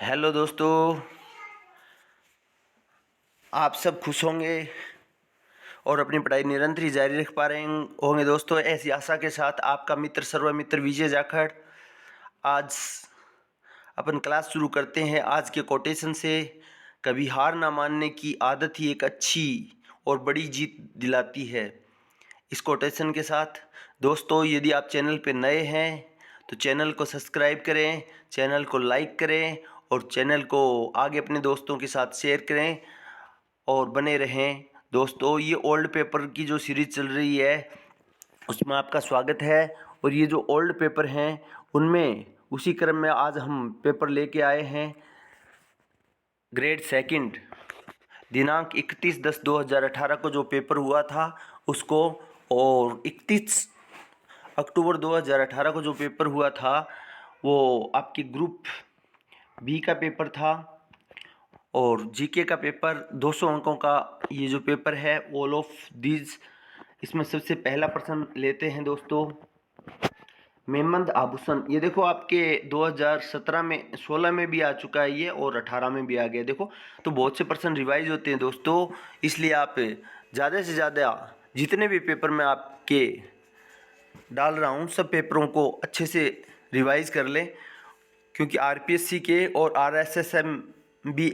Hello दोस्तों, आप सब खुश होंगे और अपनी पढ़ाई निरंतर ही जारी रख पा रहे होंगे। दोस्तों, ऐसी आशा के साथ आपका मित्र सर्वमित्र विजय जाखड़ आज अपन क्लास शुरू करते हैं। आज के कोटेशन से कभी हार ना मानने की आदत ही एक अच्छी और बड़ी जीत दिलाती है। इस कोटेशन के साथ दोस्तों, यदि आप चैनल पे नए हैं तो चैनल को सब्सक्राइब करें, चैनल को लाइक करें और चैनल को आगे अपने दोस्तों के साथ शेयर करें और बने रहें। दोस्तों, ये ओल्ड पेपर की जो सीरीज चल रही है उसमें आपका स्वागत है। और ये जो ओल्ड पेपर हैं उनमें उसी क्रम में आज हम पेपर लेके आए हैं। ग्रेड सेकंड दिनांक 31/10/2018 को जो पेपर हुआ था उसको, और 31 अक्टूबर 2018 को जो पेपर हुआ था वो आपकी ग्रुप बी का पेपर था। और जीके का पेपर 200 अंकों का ये जो पेपर है ऑल ऑफ दीज, इसमें सबसे पहला प्रश्न लेते हैं दोस्तों। मेमंद आभूषण, ये देखो आपके 2017 में 16 में भी आ चुका है ये और 18 में भी आ गया। देखो तो बहुत से प्रश्न रिवाइज होते हैं दोस्तों, इसलिए आप ज़्यादा से ज़्यादा जितने भी पेपर में आपके डाल रहा हूँ सब पेपरों को अच्छे से रिवाइज कर लें, क्योंकि आरपीएससी के और आरएसएसएमबी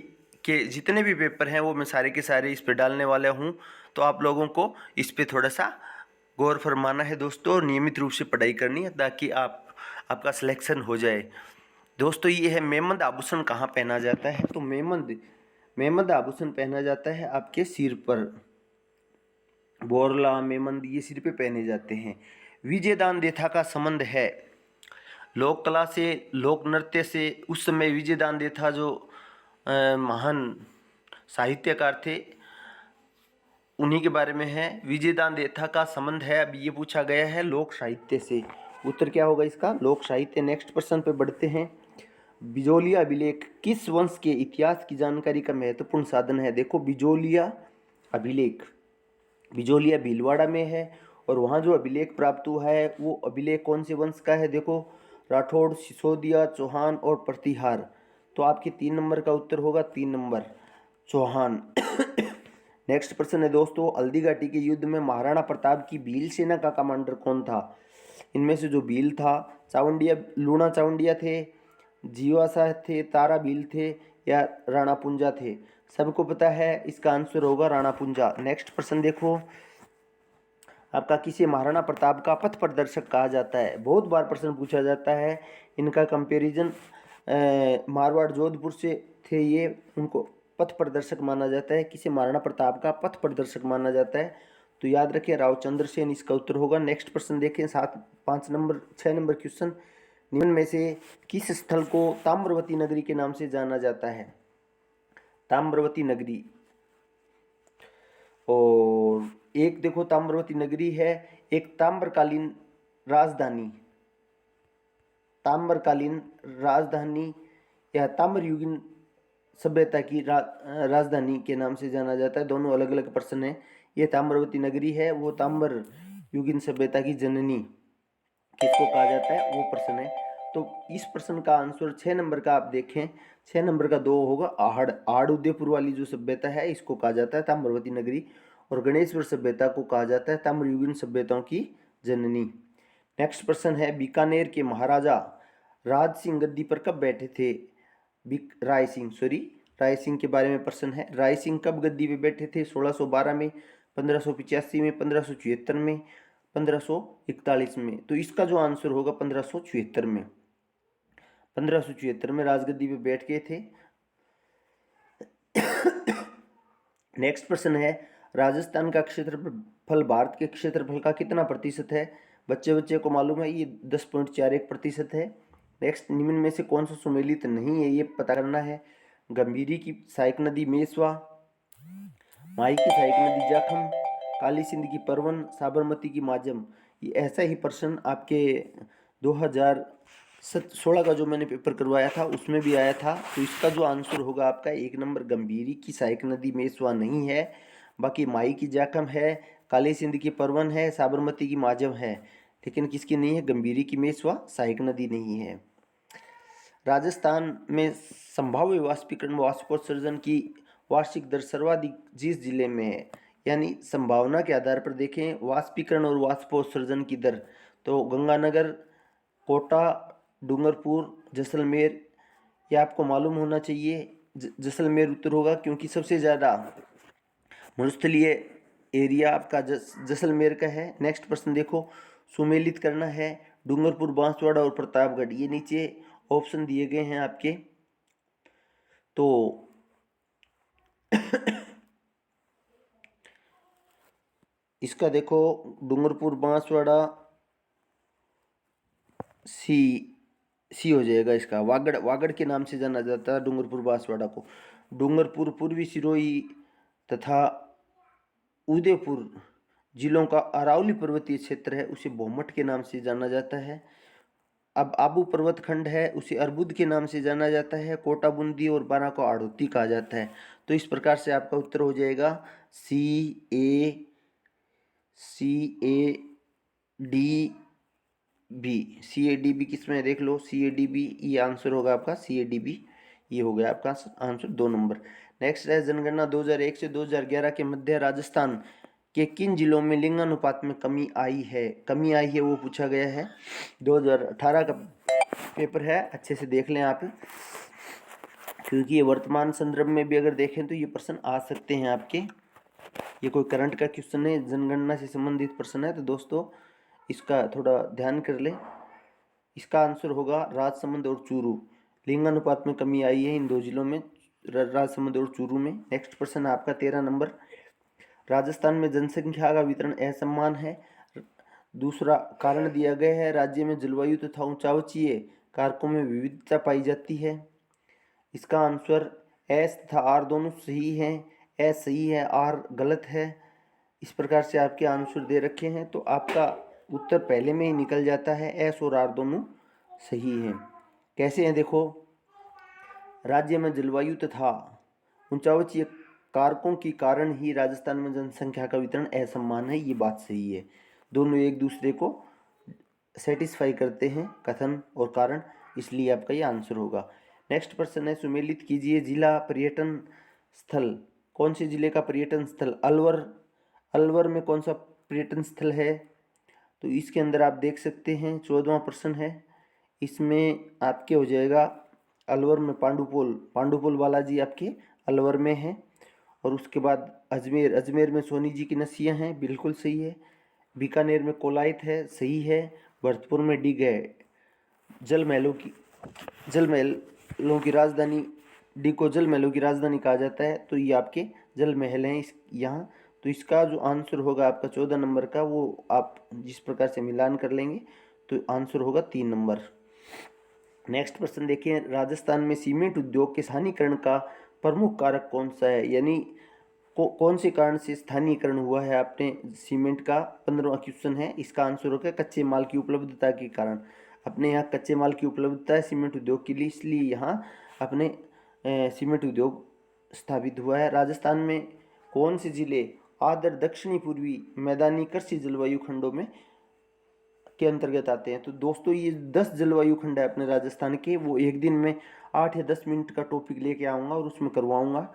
के जितने भी पेपर हैं वो मैं सारे के सारे इस पे डालने वाला हूँ। तो आप लोगों को इस पे थोड़ा सा गौर फरमाना है दोस्तों, और नियमित रूप से पढ़ाई करनी है ताकि आपका सिलेक्शन हो जाए। दोस्तों, ये है मेमंद आभूषण कहाँ पहना जाता है। तो मेमंद आभूषण पहना जाता है आपके सिर पर। बोरला, मेमंद ये सिर पे पहने जाते हैं। विजयदान देथा का संबंध है लोक कला से, लोक नृत्य से। उस समय विजयदान देथा जो महान साहित्यकार थे उन्हीं के बारे में है। विजयदान देथा का संबंध है, अब ये पूछा गया है लोक साहित्य से। उत्तर क्या होगा इसका? लोक साहित्य। नेक्स्ट प्रश्न पे बढ़ते हैं। बिजोलिया अभिलेख किस वंश के इतिहास की जानकारी का महत्वपूर्ण साधन है? देखो बिजोलिया अभिलेख, बिजोलिया भीलवाड़ा में है और वहाँ जो अभिलेख प्राप्त हुआ है वो अभिलेख कौन से वंश का है? देखो राठौड़, सिसोदिया, चौहान और प्रतिहार। तो आपके 3 नंबर का उत्तर होगा 3 नंबर चौहान। नेक्स्ट प्रश्न है दोस्तों, हल्दी घाटी के युद्ध में महाराणा प्रताप की भील सेना का कमांडर कौन था? इनमें से जो भील था, चावंडिया, लूणा चावंडिया थे, जीवा शाह थे, तारा भील थे या राणा पुंजा थे? सबको पता है इसका आंसर होगा राणा पुंजा। नेक्स्ट प्रश्न देखो, आपका किसे महाराणा प्रताप का पथ प्रदर्शक कहा जाता है? बहुत बार प्रश्न पूछा जाता है। इनका कंपैरिजन मारवाड़ जोधपुर से थे, ये उनको पथ प्रदर्शक माना जाता है। किसे महाराणा प्रताप का पथ प्रदर्शक माना जाता है? तो याद रखिए रावचंद्र सेन इसका उत्तर होगा। नेक्स्ट प्रश्न देखें, 6 नंबर क्वेश्चन। निम्न में से किस स्थल को ताम्रवती नगरी के नाम से जाना जाता है? ताम्रवती नगरी। और एक देखो ताम्रवती नगरी है एक ताम्रकालीन राजधानी, ताम्रकालीन राजधानी या ताम्रयुगीन सभ्यता की राजधानी के नाम से जाना जाता है। दोनों अलग अलग प्रश्न है। ये ताम्रवती नगरी है वो ताम्रयुगीन सभ्यता की जननी किसको कहा जाता है वो प्रश्न है। तो इस प्रश्न का आंसर 6 नंबर का आप देखें, 6 नंबर का 2 होगा आहड़। आहड़ उदयपुर वाली जो सभ्यता है इसको कहा जाता है ताम्रवती नगरी, और गणेश्वर सभ्यता को कहा जाता है ताम्रयुगीन सभ्यताओं की जननी। नेक्स्ट प्रश्न है, बीकानेर के महाराजा राज सिंह गद्दी पर कब बैठे थे? राय सिंह के बारे में प्रश्न है। राय सिंह कब गद्दी पे बैठे थे? 1612 में, 1585 में, 1576 में, 1541 में। तो इसका जो आंसर होगा 1576 में, 1576 में राजगद्दी पे बैठ गए थे। नेक्स्ट प्रश्न है, राजस्थान का क्षेत्रफल भारत के क्षेत्रफल का कितना प्रतिशत है? बच्चे को मालूम है, ये 10.41% है। नेक्स्ट, निम्न में से कौन सा सुमेलित नहीं है ये पता करना है। गंभीरी की सहायक नदी मेसवा, माई की सहायक नदी जाखम, काली सिंध की परवन, साबरमती की माजम। ये ऐसा ही प्रश्न आपके 2016 का जो मैंने पेपर करवाया था उसमें भी आया था। तो इसका जो आंसर होगा आपका 1 नंबर गंभीरी की सहायक नदी मेसवा नहीं है, बाकी माई की जाखम है, काली सिंध की परवन है, साबरमती की माजम है, लेकिन किसकी नहीं है? गंभीरी की मेसवा सहायक नदी नहीं है। राजस्थान में संभाव्य वाष्पीकरण वाष्पोत्सर्जन की वार्षिक दर सर्वाधिक जिस जिले में है, यानी संभावना के आधार पर देखें वाष्पीकरण और वाष्पोत्सर्जन की दर, तो गंगानगर, कोटा, डूंगरपुर, जैसलमेर, ये आपको मालूम होना चाहिए। जैसलमेर उत्तर होगा क्योंकि सबसे ज़्यादा मरुस्थलीय एरिया आपका जैसलमेर का है। नेक्स्ट प्रश्न देखो, सुमेलित करना है डूंगरपुर, बांसवाड़ा और प्रतापगढ़, ये नीचे ऑप्शन दिए गए हैं आपके। तो इसका देखो डूंगरपुर, बांसवाड़ा सी हो जाएगा इसका। वागड़ के नाम से जाना जाता है डूंगरपुर बांसवाड़ा को। डूंगरपुर पूर्वी सिरोही तथा उदयपुर जिलों का अरावली पर्वतीय क्षेत्र है, उसे भोमट के नाम से जाना जाता है। अब आबू पर्वत खंड है, उसे अर्बुद के नाम से जाना जाता है। कोटा, बूंदी और बारां को आड़ोती कहा जाता है। तो इस प्रकार से आपका उत्तर हो जाएगा CADB किसमें देख लो, CADB ये आंसर होगा आपका। CADB ये हो गया आपका आंसर 2 नंबर। नेक्स्ट है जनगणना 2001 से 2011 के मध्य राजस्थान के किन जिलों में लिंगानुपात में कमी आई है वो पूछा गया है। 2018 का पेपर है, अच्छे से देख लें आप, क्योंकि ये वर्तमान संदर्भ में भी अगर देखें तो ये प्रश्न आ सकते हैं आपके। ये कोई करंट का क्वेश्चन है, जनगणना से संबंधित प्रश्न है, तो दोस्तों इसका थोड़ा ध्यान कर लें। इसका आंसर होगा राजसमंद और चूरू। लिंगानुपात में कमी आई है इन 2 जिलों में, राजसमंद और चूरू में। नेक्स्ट प्रश्न आपका 13 नंबर, राजस्थान में जनसंख्या का वितरण असमान है। दूसरा कारण दिया गया है राज्य में जलवायु तथा ऊंचावचीय कारकों में विविधता पाई जाती है। इसका आंसर एस तथा आर दोनों सही हैं। एस सही है, आर गलत है। इस प्रकार से आपके आंसर दे रखे हैं, तो आपका उत्तर पहले में ही निकल जाता है। एस और आर दोनों सही हैं। कैसे हैं देखो, राज्य में जलवायु तथा ऊंचावचीय कारकों के कारण ही राजस्थान में जनसंख्या का वितरण असमान है, ये बात सही है। दोनों एक दूसरे को सेटिस्फाई करते हैं, कथन और कारण, इसलिए आपका ये आंसर होगा। नेक्स्ट प्रश्न है, सुमेलित कीजिए जिला पर्यटन स्थल। कौन से जिले का पर्यटन स्थल? अलवर में कौन सा पर्यटन स्थल है? तो इसके अंदर आप देख सकते हैं 14वां प्रश्न है, इसमें आपके हो जाएगा अलवर में पांडुपुल बालाजी आपके अलवर में है। और उसके बाद अजमेर में सोनी जी की नसियाँ हैं, बिल्कुल सही है। बीकानेर में कोलायत है, सही है। भरतपुर में डिग है, जल महलों की राजधानी, डिग को जल महलों की राजधानी कहा जाता है, तो ये आपके जल महल हैं यहाँ। तो इसका जो आंसर होगा आपका 14 नंबर का, वो आप जिस प्रकार से मिलान कर लेंगे तो आंसर होगा 3 नंबर। नेक्स्ट प्रश्न देखिए, राजस्थान में सीमेंट उद्योग के स्थानीयकरण का प्रमुख कारक कौन सा है? यानी कौन से कारण से स्थानीयकरण हुआ है आपने सीमेंट का? 15वां क्वेश्चन है, इसका आंसर होगा कच्चे माल की उपलब्धता के कारण। अपने यहाँ कच्चे माल की उपलब्धता है सीमेंट उद्योग के लिए, इसलिए यहाँ अपने सीमेंट उद्योग स्थापित हुआ है। राजस्थान में कौन से जिले आदर दक्षिणी पूर्वी मैदानी कृषि जलवायु खंडों में के अंतर्गत आते हैं? तो दोस्तों ये 10 जलवायु खंड है अपने राजस्थान के, वो एक दिन में 8 या 10 मिनट का टॉपिक लेके आऊँगा और उसमें करवाऊँगा।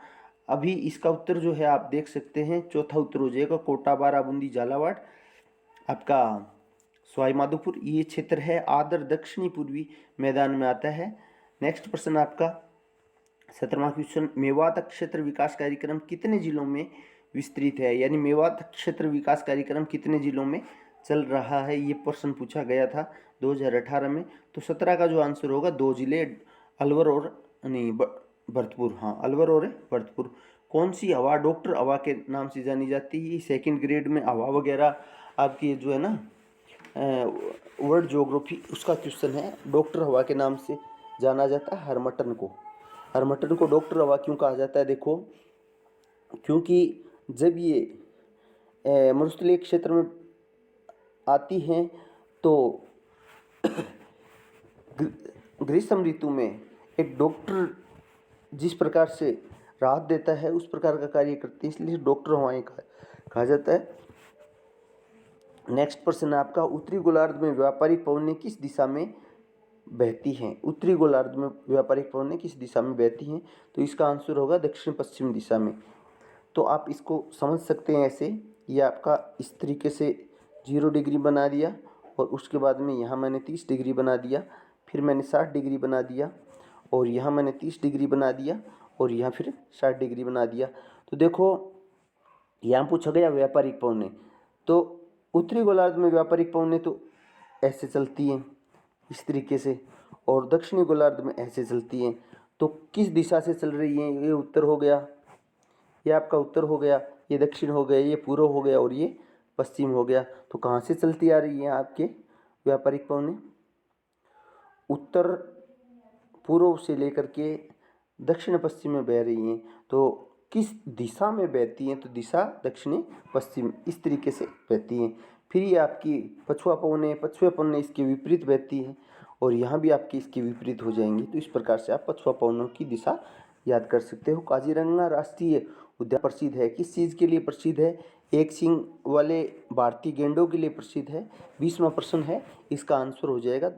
अभी इसका उत्तर जो है आप देख सकते हैं, चौथा उत्तर हो जाएगा कोटा, बारां, बूंदी, झालावाड़, आपका सवाई माधोपुर, ये क्षेत्र है आदर दक्षिणी पूर्वी मैदान में आता है। नेक्स्ट प्रश्न आपका 17वां क्वेश्चन, मेवात क्षेत्र विकास कार्यक्रम कितने जिलों में विस्तृत है? यानी मेवात क्षेत्र विकास कार्यक्रम कितने जिलों में चल रहा है, ये प्रश्न पूछा गया था 2018 में। तो 17 का जो आंसर होगा 2 जिले, अलवर और भरतपुर। हाँ, अलवर और भरतपुर। कौन सी हवा डॉक्टर हवा के नाम से जानी जाती है? सेकंड ग्रेड में हवा वगैरह आपकी जो है ना वर्ल्ड ज्योग्राफी, उसका क्वेश्चन है। डॉक्टर हवा के नाम से जाना जाता है हरमटन को डॉक्टर हवा क्यों कहा जाता है? देखो, क्योंकि जब ये मरुस्थलीय क्षेत्र में आती हैं तो ग्रीष्म ऋतु में एक डॉक्टर जिस प्रकार से राहत देता है उस प्रकार का कार्य करती है, इसलिए डॉक्टर हवाएं कहा जाता है। नेक्स्ट प्रश्न है आपका, उत्तरी गोलार्ध में व्यापारिक पवनें किस दिशा में बहती हैं। उत्तरी गोलार्ध में व्यापारिक पवनें किस दिशा में बहती हैं? तो इसका आंसर होगा दक्षिण पश्चिम दिशा में। तो आप इसको समझ सकते हैं ऐसे, ये आपका इस तरीके से 0 डिग्री बना दिया और उसके बाद में यहाँ मैंने 30 डिग्री बना दिया, फिर मैंने 60 डिग्री बना दिया और यहाँ मैंने 30 डिग्री बना दिया और यहाँ फिर 60 डिग्री बना दिया। तो देखो यहाँ पूछा गया व्यापारिक पवनें, तो उत्तरी गोलार्ध में व्यापारिक पवनें तो ऐसे चलती हैं इस तरीके से और दक्षिणी गोलार्ध में ऐसे चलती हैं। तो किस दिशा से चल रही हैं? ये उत्तर हो गया, ये आपका उत्तर हो गया, ये दक्षिण हो गया, ये पूर्व हो गया और ये पश्चिम हो गया। तो कहाँ से चलती आ रही हैं आपके व्यापारिक पवनें? उत्तर पूर्व से लेकर के दक्षिण पश्चिम में बह रही हैं। तो किस दिशा में बहती हैं? तो दिशा दक्षिणी पश्चिम इस तरीके से बहती हैं। फिर ये आपकी पछुआ पवनें इसके विपरीत बहती हैं और यहाँ भी आपकी इसके विपरीत हो जाएंगी। तो इस प्रकार से आप पछुआ पवनों की दिशा याद कर सकते हो। काजीरंगा राष्ट्रीय उद्यान प्रसिद्ध है, किस चीज़ के लिए प्रसिद्ध है? एक सींग वाले भारतीय गैंडों के लिए प्रसिद्ध है। 20वां प्रश्न है, इसका आंसर हो जाएगा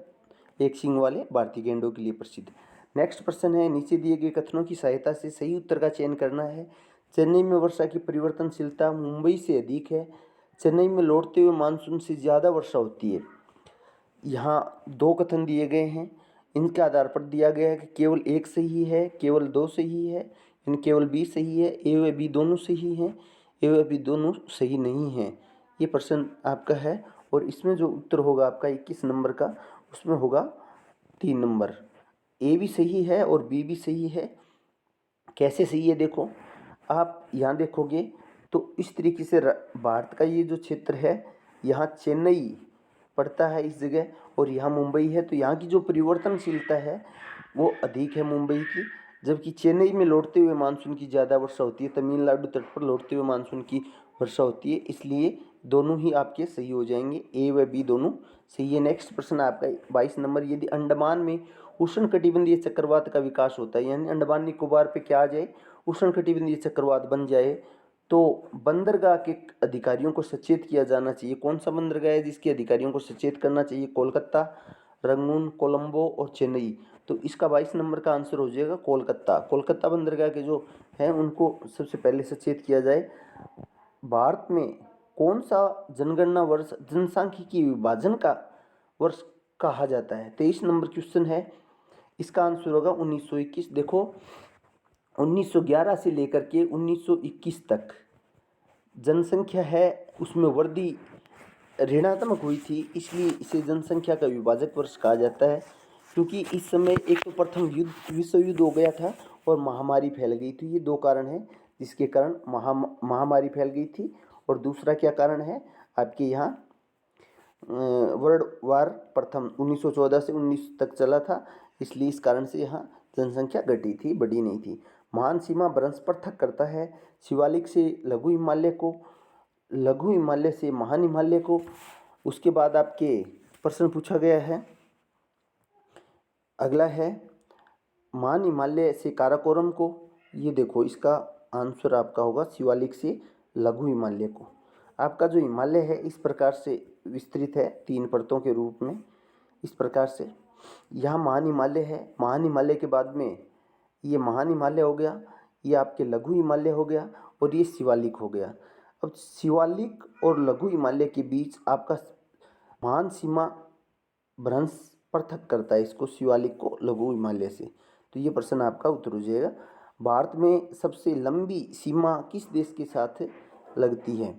एक सींग वाले भारतीय गैंडों के लिए प्रसिद्ध। नेक्स्ट प्रश्न है, नीचे दिए गए कथनों की सहायता से सही उत्तर का चयन करना है। चेन्नई में वर्षा की परिवर्तनशीलता मुंबई से अधिक है। चेन्नई में लौटते हुए मानसून से ज़्यादा वर्षा होती है। यहाँ 2 कथन दिए गए हैं, इनके आधार पर दिया गया है कि केवल एक सही है, केवल 2 सही है, यानी केवल बी सही है, ए व बी दोनों सही हैं, ए व बी दोनों सही नहीं हैं। ये प्रश्न आपका है और इसमें जो उत्तर होगा आपका 21 नंबर का, उसमें होगा 3 नंबर। ए भी सही है और बी भी सही है। कैसे सही है देखो, आप यहाँ देखोगे तो इस तरीके से भारत का ये जो क्षेत्र है, यहाँ चेन्नई पड़ता है इस जगह और यहाँ मुंबई है। तो यहाँ की जो परिवर्तनशीलता है वो अधिक है मुंबई की, जबकि चेन्नई में लौटते हुए मानसून की ज़्यादा वर्षा होती है। तमिलनाडु तट पर लौटते हुए मानसून की वर्षा होती है, इसलिए दोनों ही आपके सही हो जाएंगे, ए व बी दोनों सही है। नेक्स्ट प्रश्न आपका 22 नंबर, यदि अंडमान में उष्णकटिबंधीय चक्रवात का विकास होता है, यानी अंडमान निकोबार पे क्या आ जाए, उष्णकटिबंधीय चक्रवात बन जाए, तो बंदरगाह के अधिकारियों को सचेत किया जाना चाहिए। कौन सा बंदरगाह है जिसके अधिकारियों को सचेत करना चाहिए? कोलकाता, रंगून, कोलंबो और चेन्नई। तो इसका 22 नंबर का आंसर हो जाएगा कोलकाता। कोलकाता बंदरगाह के जो हैं उनको सबसे पहले सचेत किया जाए। भारत में कौन सा जनगणना वर्ष जनसांख्यिकी विभाजन का वर्ष कहा जाता है? 23 नंबर क्वेश्चन है, इसका आंसर होगा 1921। देखो 1911 से लेकर के 1921 तक जनसंख्या है उसमें वृद्धि ऋणात्मक हुई थी, इसलिए इसे जनसंख्या का विभाजक वर्ष कहा जाता है। क्योंकि इस समय एक तो प्रथम विश्व युद्ध हो गया था और महामारी फैल गई थी। ये 2 कारण हैं जिसके कारण महामारी फैल गई थी। और दूसरा क्या कारण है आपके यहाँ वर्ल्ड वार प्रथम 1914 से 19 तक चला था, इसलिए इस कारण से यहाँ जनसंख्या घटी थी, बढ़ी नहीं थी। महान सीमा भ्रंश पृथक करता है शिवालिक से लघु हिमालय को, लघु हिमालय से महान हिमालय को। उसके बाद आपके प्रश्न पूछा गया है, अगला है महान हिमालय से काराकोरम को। ये देखो इसका आंसर आपका होगा शिवालिक से लघु हिमालय को। आपका जो हिमालय है इस प्रकार से विस्तृत है 3 परतों के रूप में, इस प्रकार से। यहाँ महान हिमालय है, महान हिमालय के बाद में ये महान हिमालय हो गया, ये आपके लघु हिमालय हो गया और ये शिवालिक हो गया। अब शिवालिक और लघु हिमालय के बीच आपका महान सीमा भ्रंश पृथक करता है इसको, शिवालिक को लघु हिमालय से। तो ये प्रश्न आपका उत्तर हो जाएगा। भारत में सबसे लंबी सीमा किस देश के साथ लगती है?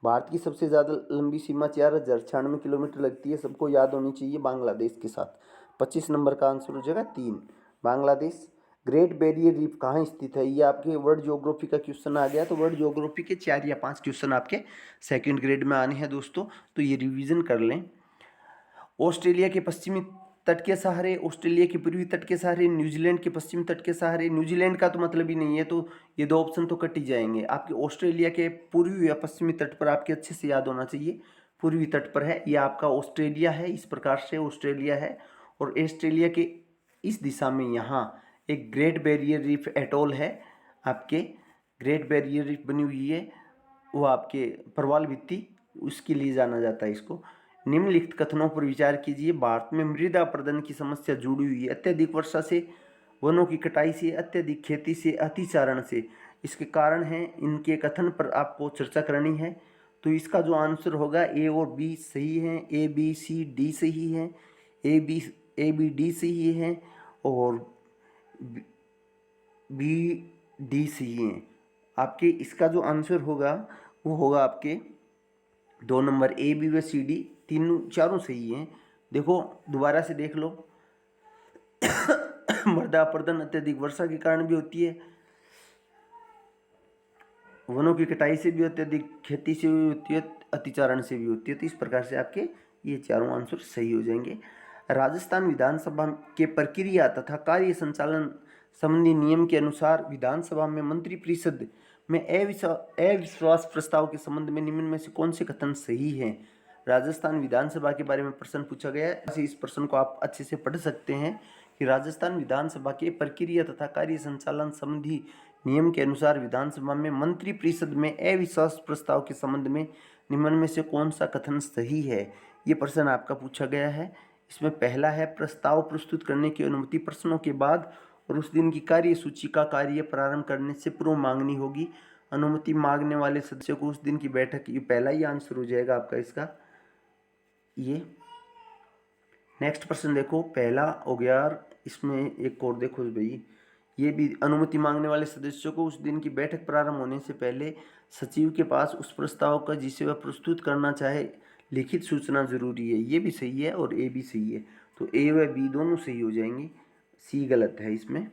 भारत की सबसे ज़्यादा लंबी सीमा 4096 किलोमीटर लगती है, सबको याद होनी चाहिए, बांग्लादेश के साथ। 25 नंबर का आंसर हो जाएगा 3 बांग्लादेश। ग्रेट बैरियर रीफ कहाँ स्थित है? ये आपके वर्ल्ड ज्योग्राफी का क्वेश्चन आ गया, तो वर्ल्ड ज्योग्राफी के 4 या 5 क्वेश्चन आपके सेकंड ग्रेड में आने हैं दोस्तों, तो ये रिवीजन कर लें। ऑस्ट्रेलिया के पश्चिमी तट के सहारे, ऑस्ट्रेलिया के पूर्वी तट के सहारे, न्यूजीलैंड के पश्चिमी तट के सहारे। न्यूजीलैंड का तो मतलब ही नहीं है, तो ये 2 ऑप्शन तो कट ही जाएंगे। आपके ऑस्ट्रेलिया के पूर्वी या पश्चिमी तट पर आपके अच्छे से याद होना चाहिए, पूर्वी तट पर है, ये आपका ऑस्ट्रेलिया है। इस प्रकार से ऑस्ट्रेलिया है और ऑस्ट्रेलिया के इस दिशा में यहाँ एक ग्रेट बैरियर रीफ एटोल है, आपके ग्रेट बैरियर रीफ बनी हुई है, वो आपके प्रवाल भित्ति उसके लिए जाना जाता है इसको। निम्नलिखित कथनों पर विचार कीजिए। भारत में मृदा अपरदन की समस्या जुड़ी हुई है अत्यधिक वर्षा से, वनों की कटाई से, अत्यधिक खेती से, अतिचारण से। इसके कारण हैं, इनके कथन पर आपको चर्चा करनी है। तो इसका जो आंसर होगा ए और बी सही है, ए बी सी डी सही है, ए बी डी सही है और बी डी सही है। आपके इसका जो आंसर होगा वो होगा आपके 2 नंबर ए बी व सी डी, तीनों चारों सही हैं। देखो दोबारा से देख लो। मृदा अपरदन अत्यधिक वर्षा के कारण भी होती है, वनों की कटाई से भी होती है, अधिक खेती से भी होती है, अतिचारण से भी होती है। तो इस प्रकार से आपके ये चारों आंसर सही हो जाएंगे। राजस्थान विधानसभा के प्रक्रिया तथा कार्य संचालन संबंधी नियम के अनुसार विधानसभा में मंत्रिपरिषद में अविश्वास प्रस्ताव के संबंध में निम्न में से कौन से कथन सही हैं। राजस्थान विधानसभा के बारे में प्रश्न पूछा गया है। इस प्रश्न को आप अच्छे से पढ़ सकते हैं कि राजस्थान विधानसभा के प्रक्रिया तथा कार्य संचालन संबंधी नियम के अनुसार विधानसभा में मंत्रिपरिषद में अविश्वास प्रस्ताव के संबंध में निम्न में से कौन सा कथन सही है। ये प्रश्न आपका पूछा गया है। इसमें पहला है, प्रस्ताव प्रस्तुत करने की अनुमति प्रश्नों के बाद और उस दिन की कार्य सूची का कार्य प्रारंभ करने से पूर्व मांगनी होगी। अनुमति मांगने वाले सदस्यों को उस दिन की बैठक, ये पहला ही आंसर हो जाएगा आपका इसका। ये नेक्स्ट प्रश्न देखो, पहला हो गया। इसमें एक और देखो भाई, ये भी अनुमति मांगने वाले सदस्यों को उस दिन की बैठक प्रारंभ होने से पहले सचिव के पास उस प्रस्ताव का जिसे वह प्रस्तुत करना चाहे लिखित सूचना जरूरी है। ये भी सही है और ए भी सही है। तो ए व बी दोनों सही हो जाएंगे। सी गलत है, इसमें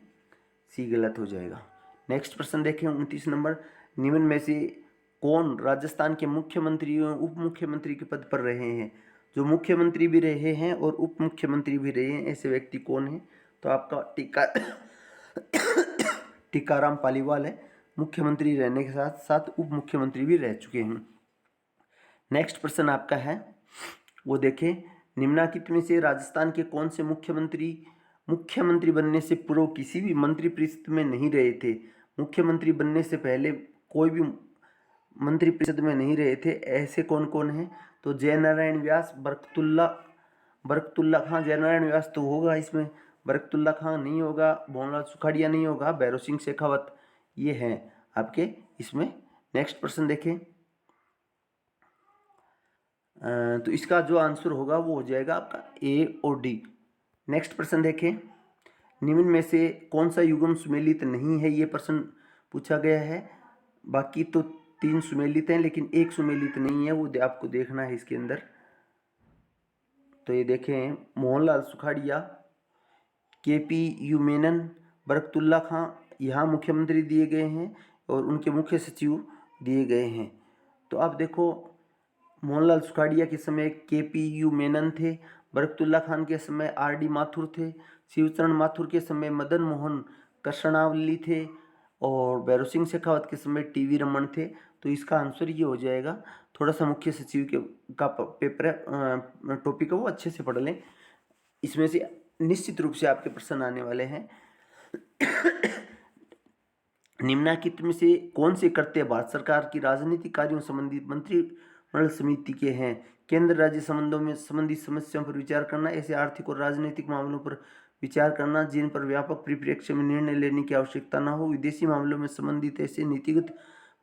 सी गलत हो जाएगा। नेक्स्ट प्रश्न देखें 29 नंबर, निम्न में से कौन राजस्थान के मुख्यमंत्री एवं उप मुख्यमंत्री के पद पर रहे हैं। जो मुख्यमंत्री भी रहे हैं और उप मुख्यमंत्री भी रहे हैं, ऐसे व्यक्ति कौन है। तो आपका टीकाराम पालीवाल है। मुख्यमंत्री रहने के साथ साथ उप मुख्यमंत्री भी रह चुके हैं। नेक्स्ट प्रश्न आपका है, वो देखें, निम्नलिखित में से राजस्थान के कौन से मुख्यमंत्री बनने से पूर्व किसी भी मंत्रिपरिषद में नहीं रहे थे। मुख्यमंत्री बनने से पहले कोई भी मंत्रिपरिषद में नहीं रहे थे, ऐसे कौन कौन हैं। तो जयनारायण व्यास, बरकतुल्ला खां। जयनारायण व्यास तो होगा इसमें, बरकतुल्ला खां नहीं होगा, भोनलाल सुखाड़िया नहीं होगा, भैरव सिंह शेखावत, ये हैं आपके इसमें। नेक्स्ट प्रश्न देखें, तो इसका जो आंसर होगा वो हो जाएगा आपका ए और डी। नेक्स्ट प्रश्न देखें, निम्न में से कौन सा युग्म सुमेलित नहीं है। ये प्रश्न पूछा गया है। बाकी तो 3 सुमेलित हैं लेकिन एक सुमेलित नहीं है, वो आपको देखना है इसके अंदर। तो ये देखें, मोहनलाल सुखाड़िया, KP यू मेनन, बरकतुल्ला खां यहाँ मुख्यमंत्री दिए गए हैं और उनके मुख्य सचिव दिए गए हैं। तो आप देखो, मोहनलाल सुखाड़िया के समय KP यू मेनन थे, बरकतुल्ला खान के समय RD माथुर थे, शिवचरण माथुर के समय मदन मोहन कृष्णावली थे और भैरव सिंह शेखावत के समय TV रमन थे। तो इसका आंसर ये हो जाएगा। थोड़ा सा मुख्य सचिव का पेपर टॉपिक है वो अच्छे से पढ़ लें, इसमें से निश्चित रूप से आपके प्रश्न आने वाले हैं। निम्नलिखित में से कौन से कर्तव्य भारत सरकार की राजनीतिक कार्यों संबंधी मंत्रिमंडल समिति के हैं। केंद्र राज्य संबंधों में संबंधी समस्याओं पर विचार करना, ऐसे आर्थिक और राजनीतिक मामलों पर विचार करना जिन पर व्यापक परिप्रेक्ष्य में निर्णय लेने की आवश्यकता न हो, विदेशी मामलों में संबंधित ऐसे नीतिगत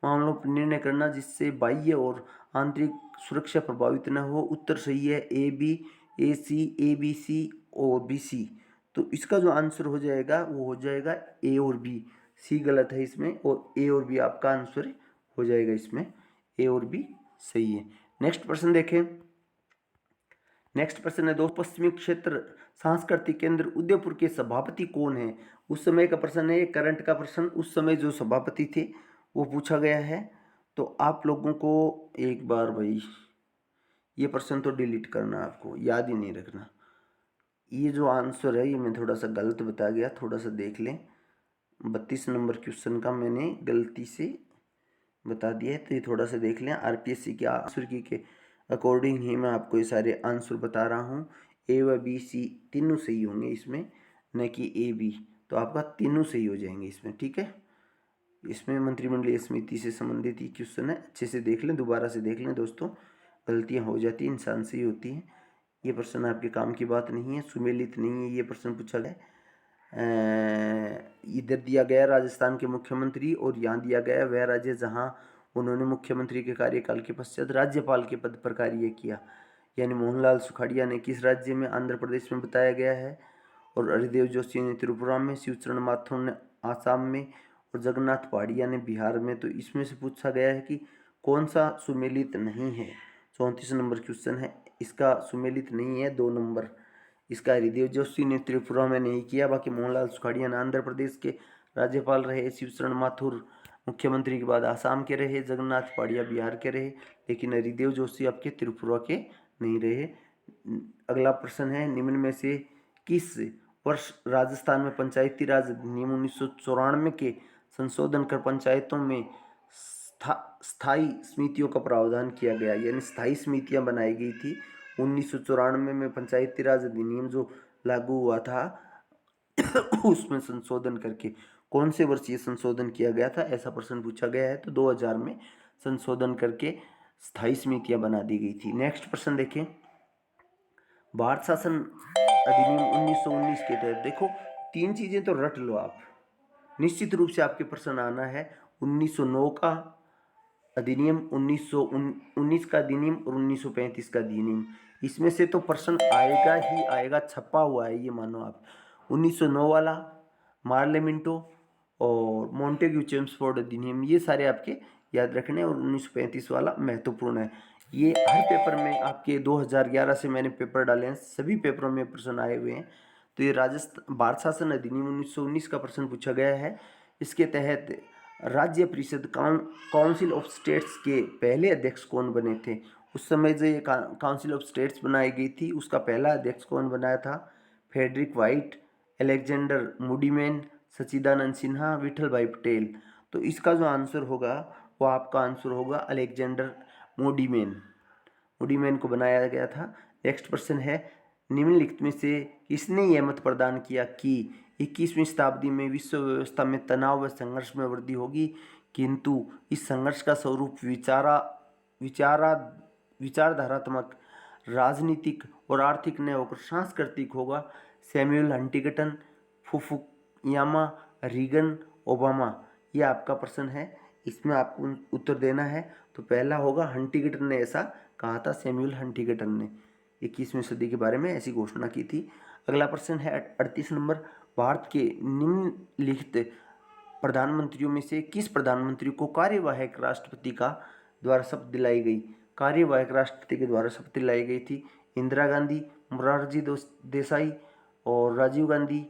मामलों पर निर्णय करना जिससे बाह्य और आंतरिक सुरक्षा प्रभावित न हो। उत्तर सही है, A B, A C, A B C और बी सी। तो इसका जो आंसर हो जाएगा वो हो जाएगा ए और बी। सी गलत है इसमें और ए और बी आपका आंसर हो जाएगा इसमें। ए और बी सही है। नेक्स्ट प्रश्न देखें। नेक्स्ट प्रश्न है, दोस्त पश्चिमी क्षेत्र सांस्कृतिक केंद्र उदयपुर के सभापति कौन है। उस समय का प्रश्न है, करंट का प्रश्न। उस समय जो सभापति थे वो पूछा गया है। तो आप लोगों को एक बार भाई ये प्रश्न तो डिलीट करना, आपको याद ही नहीं रखना। ये जो आंसर है ये मैं थोड़ा सा गलत बता गया, थोड़ा सा देख लें। 32 नंबर क्वेश्चन का मैंने गलती से बता दिया है, तो ये थोड़ा सा देख लें। RPSC के आंसर की के अकॉर्डिंग ही मैं आपको ये सारे आंसर बता रहा हूँ। ए व बी सी तीनों सही होंगे इसमें, न कि ए बी। तो आपका तीनों सही हो जाएंगे इसमें, ठीक है। इसमें मंत्रिमंडलीय समिति से संबंधित ही क्वेश्चन है, अच्छे से देख लें, दोबारा से देख लें दोस्तों। गलतियां हो जाती हैं, इंसान से ही होती हैं। ये प्रश्न आपके काम की बात नहीं है, सुमेलित नहीं है। ये प्रश्न पूछा गया इधर दिया गया राजस्थान के मुख्यमंत्री, और यहाँ दिया गया वह राज्य जहाँ उन्होंने मुख्यमंत्री के कार्यकाल के पश्चात राज्यपाल के पद पर कार्य किया। यानी मोहनलाल सुखाड़िया ने किस राज्य में, आंध्र प्रदेश में बताया गया है, और हरिदेव जोशी ने त्रिपुरा में, शिवचरण माथुर ने आसाम में, और जगन्नाथ पहाड़िया ने बिहार में। तो इसमें से पूछा गया है कि कौन सा सुमेलित नहीं है। 34 नंबर क्वेश्चन है, इसका सुमेलित नहीं है 2 नंबर। इसका हरिदेव जोशी ने त्रिपुरा में नहीं किया, बाकी मोहनलाल सुखाड़िया ने आंध्र प्रदेश के राज्यपाल रहे, शिवचरण माथुर मुख्यमंत्री के बाद आसाम के रहे, जगन्नाथ पहाड़िया बिहार के रहे, लेकिन हरिदेव जोशी आपके त्रिपुरा के नहीं रहे। अगला प्रश्न है, निम्न में से किस वर्ष राजस्थान में पंचायती राज अधिनियम 1994 के संशोधन कर पंचायतों में स्थायी समितियों का प्रावधान किया गया। यानी स्थायी समितियां बनाई गई थी 1994 में। पंचायती राज अधिनियम जो लागू हुआ था उसमें संशोधन करके कौन से वर्ष ये संशोधन किया गया था, ऐसा प्रश्न पूछा गया है। तो 2000 में संशोधन करके स्थायी समितियां बना दी गई थी। नेक्स्ट प्रश्न देखें, भारत शासन अधिनियम 1919 के तहत, देखो 3 चीजें तो रट लो आप, निश्चित रूप से आपके प्रश्न आना है। 1909 का अधिनियम, 1919 का अधिनियम और 1935 का अधिनियम, इसमें से तो प्रश्न आएगा ही आएगा, छपा हुआ है ये मानो आप। 1909 वाला मार्ले मिंटो और मोंटेग्यू चेम्सफोर्ड अधिनियम, ये सारे आपके याद रखने, और 1935 वाला महत्वपूर्ण है। ये हर पेपर में आपके 2011 से मैंने पेपर डाले हैं, सभी पेपरों में प्रश्न आए हुए हैं। तो ये राजस्थान भारत शासन अधिनियम 1919 का प्रश्न पूछा गया है। इसके तहत राज्य परिषद काउंसिल ऑफ स्टेट्स के पहले अध्यक्ष कौन बने थे। उस समय जो ये काउंसिल ऑफ स्टेट्स बनाई गई थी, उसका पहला अध्यक्ष कौन बनाया था? फ्रेडरिक वाइट, अलेक्जेंडर मूडीमैन, सच्चिदानंद सिन्हा, विठल भाई पटेल। तो इसका जो आंसर होगा वो आपका आंसर होगा अलेक्जेंडर मूडीमैन। मूडीमैन को बनाया गया था। नेक्स्ट प्रश्न है, निम्नलिखित में से किसने यह मत प्रदान किया कि 21वीं शताब्दी में विश्व व्यवस्था में तनाव व संघर्ष में वृद्धि होगी, किंतु इस संघर्ष का स्वरूप विचारधारात्मक, राजनीतिक और आर्थिक न होकर सांस्कृतिक होगा। Samuel Huntington, Fukuyama, Reagan, Obama. यह आपका प्रश्न है, इसमें आपको उत्तर देना है। तो पहला होगा हंटिंगटन ने ऐसा कहा था, सैमुअल हंटिंगटन ने 21वीं सदी के बारे में ऐसी घोषणा की थी। अगला प्रश्न है 38 नंबर, भारत के निम्नलिखित प्रधानमंत्रियों में से किस प्रधानमंत्री को कार्यवाहक राष्ट्रपति का द्वारा शपथ दिलाई गई? कार्यवाहक राष्ट्रपति के द्वारा शपथ दिलाई गई थी इंदिरा गांधी, मोरारजी देसाई और राजीव गांधी,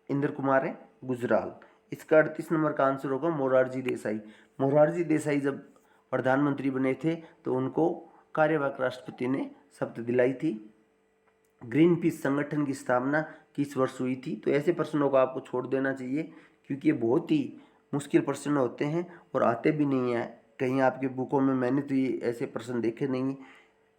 इंदिरा कुमार गुजराल। इसका 38 नंबर का आंसर होगा मोरारजी देसाई। मोरारजी देसाई जब प्रधानमंत्री बने थे तो उनको कार्यवाहक राष्ट्रपति ने शपथ दिलाई थी। ग्रीन पीस संगठन की स्थापना किस वर्ष हुई थी? तो ऐसे प्रश्नों को आपको छोड़ देना चाहिए, क्योंकि ये बहुत ही मुश्किल प्रश्न होते हैं और आते भी नहीं है कहीं आपके बुकों में। मैंने तो ये ऐसे प्रश्न देखे नहीं।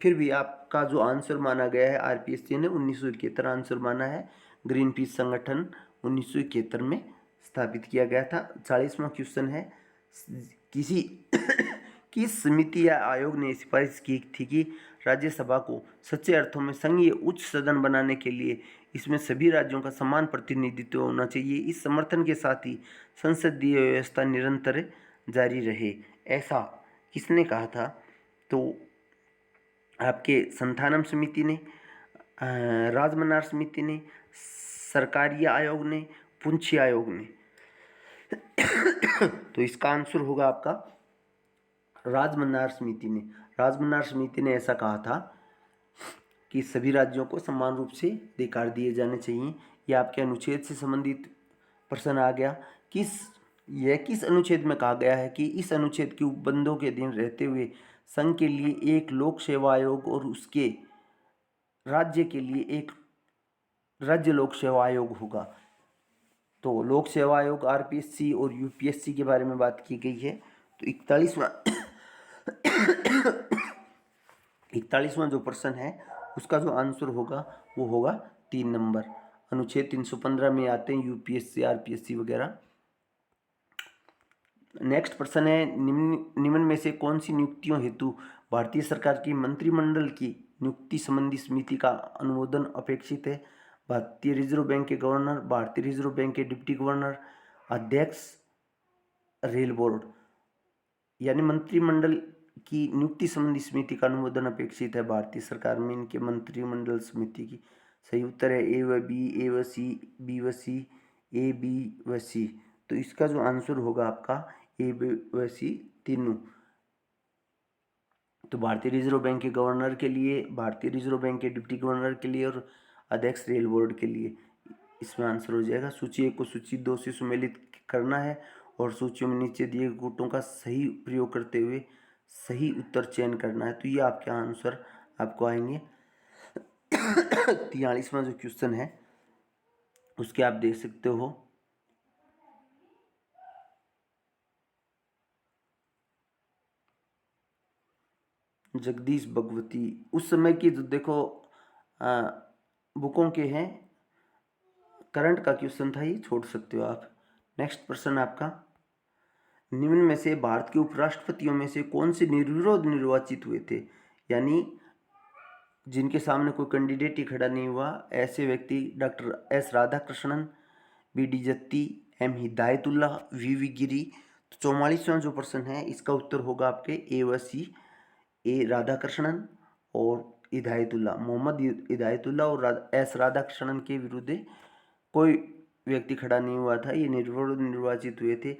फिर भी आपका जो आंसर माना गया है आरपीएससी ने 1971 आंसर माना है। ग्रीन पीस संगठन 1971 में स्थापित किया गया था। 40वां क्वेश्चन है, किसी किस समिति या आयोग ने सिफारिश की थी कि राज्यसभा को सच्चे अर्थों में संघीय उच्च सदन बनाने के लिए इसमें सभी राज्यों का समान प्रतिनिधित्व होना चाहिए। इस समर्थन के साथ ही संसदीय व्यवस्था निरंतर जारी रहे, ऐसा किसने कहा था? तो आपके संथानम समिति ने, राजमन्नार समिति ने, सरकारी आयोग ने, पुंछी आयोग ने। तो इसका आंसर होगा आपका राजमन्नार समिति ने। राजमन्नार समिति ने ऐसा कहा था कि सभी राज्यों को समान रूप से अधिकार दिए जाने चाहिए। यह आपके अनुच्छेद से संबंधित प्रश्न आ गया। किस अनुच्छेद में कहा गया है कि इस अनुच्छेद के उपबंधों के अधीन रहते हुए संघ के लिए एक लोक सेवा आयोग और उसके राज्य के लिए एक राज्य लोक सेवा आयोग होगा। तो लोक सेवा आयोग आरपीएससी और यूपीएससी के बारे में बात की गई है। तो 41वां जो प्रश्न है उसका जो आंसर होगा वो होगा 3 नंबर। अनुच्छेद 315 में आते हैं यूपीएससी, आरपीएससी वगैरह। नेक्स्ट प्रश्न है, निम्न में से कौन सी नियुक्तियों हेतु भारतीय सरकार की मंत्रिमंडल की नियुक्ति संबंधी समिति का अनुमोदन अपेक्षित है। भारतीय रिजर्व बैंक के गवर्नर, भारतीय रिजर्व बैंक के डिप्टी गवर्नर, अध्यक्ष, रेल बोर्ड, यानी मंत्रिमंडल की नियुक्ति संबंधी समिति का अनुमोदन अपेक्षित है भारतीय सरकार में इनके मंत्रिमंडल समिति की। सही उत्तर है ए व बी, ए व सी, बी व सी, ए बी व सी। तो इसका जो आंसर होगा आपका ए बी व सी तीनों। तो भारतीय रिजर्व बैंक के गवर्नर के लिए, भारतीय रिजर्व बैंक के डिप्टी गवर्नर के लिए और अध्यक्ष रेल बोर्ड के लिए इसमें आंसर हो जाएगा। सूची 1 को सूची 2 से सुमेलित करना है और सूचियों में नीचे दिए गुटों का सही प्रयोग करते हुए सही उत्तर चयन करना है। तो ये आपके आंसर आपको आएंगे। 43वां जो क्वेश्चन है उसके आप देख सकते हो। जगदीश भगवती उस समय की जो देखो बुकों के हैं, करंट का क्वेश्चन था, ये छोड़ सकते हो आप। नेक्स्ट प्रश्न आपका, निम्न में से भारत के उपराष्ट्रपतियों में से कौन से निर्विरोध निर्वाचित हुए थे? यानी जिनके सामने कोई कैंडिडेट ही खड़ा नहीं हुआ, ऐसे व्यक्ति doctor S Radhakrishnan, B D Jatti, M Hidayatullah, V Giri. तो 44वां जो प्रश्न है इसका उत्तर होगा आपके ए व सी, ए राधाकृष्णन और हिदायतुल्ला। मोहम्मद हिदायतुल्ला और एस राधाकृष्णन के विरुद्ध कोई व्यक्ति खड़ा नहीं हुआ था, ये निर्विरोध निर्वाचित हुए थे।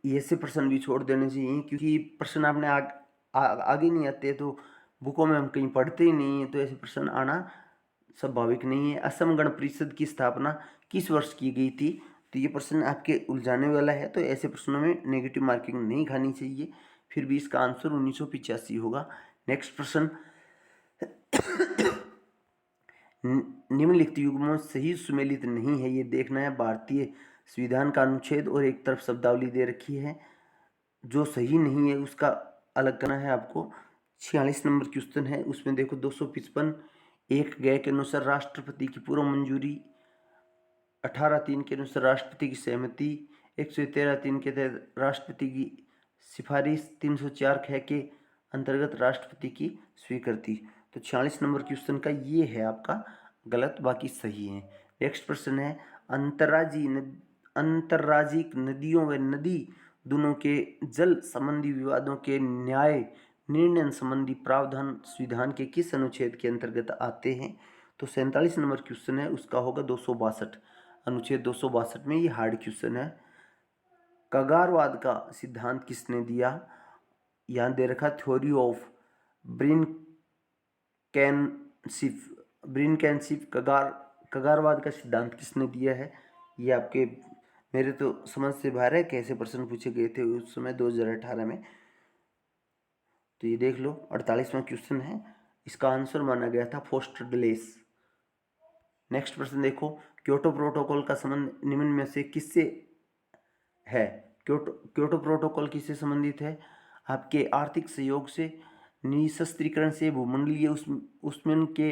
ऐसे प्रश्न भी छोड़ देने चाहिए क्योंकि प्रश्न आपने आगे नहीं आते तो बुकों में हम कहीं पढ़ते ही नहीं है, तो ऐसे प्रश्न आना स्वाभाविक नहीं है। असम गण परिषद की स्थापना किस वर्ष की गई थी? तो ये प्रश्न आपके उलझाने वाला है, तो ऐसे प्रश्नों में नेगेटिव मार्किंग नहीं खानी चाहिए। फिर भी इसका आंसर 1985 होगा। नेक्स्ट प्रश्न, निम्नलिखित युग्मों सही सुमेलित नहीं है, ये देखना है। भारतीय संविधान का अनुच्छेद और एक तरफ शब्दावली दे रखी है, जो सही नहीं है उसका अलग करना है आपको। 46 नंबर क्वेश्चन है, उसमें देखो 255 एक गए के अनुसार राष्ट्रपति की पूर्व मंजूरी, 18(3) के अनुसार राष्ट्रपति की सहमति, 113(3) के तहत राष्ट्रपति की सिफारिश, 304 ख के अंतर्गत राष्ट्रपति की स्वीकृति। तो 46 नंबर क्वेश्चन का ये है आपका गलत, बाकी सही है। नेक्स्ट प्रश्न है, अंतर्राज्यिक नदियों व नदी दोनों के जल संबंधी विवादों के न्याय निर्णय संबंधी प्रावधान संविधान के किस अनुच्छेद के अंतर्गत आते हैं? तो 47 नंबर क्वेश्चन है, उसका होगा 262, अनुच्छेद 262 में। ये हार्ड क्वेश्चन है। कगारवाद का सिद्धांत किसने दिया? यहाँ दे रखा थ्योरी ऑफ ब्रिनकैनशिप, कगारवाद का सिद्धांत किसने दिया है? ये आपके मेरे तो समझ से बाहर है, कैसे प्रश्न पूछे गए थे उस समय 2018 में। तो ये देख लो, 48वां क्वेश्चन है, इसका आंसर माना गया था फोस्टर डुलेस। नेक्स्ट प्रश्न देखो, क्योटो प्रोटोकॉल का संबंध निम्न में से किससे है? क्योटो प्रोटोकॉल किससे संबंधित है? आपके आर्थिक सहयोग से, निशस्त्रीकरण से, भूमंडलीय उष्मीकरण के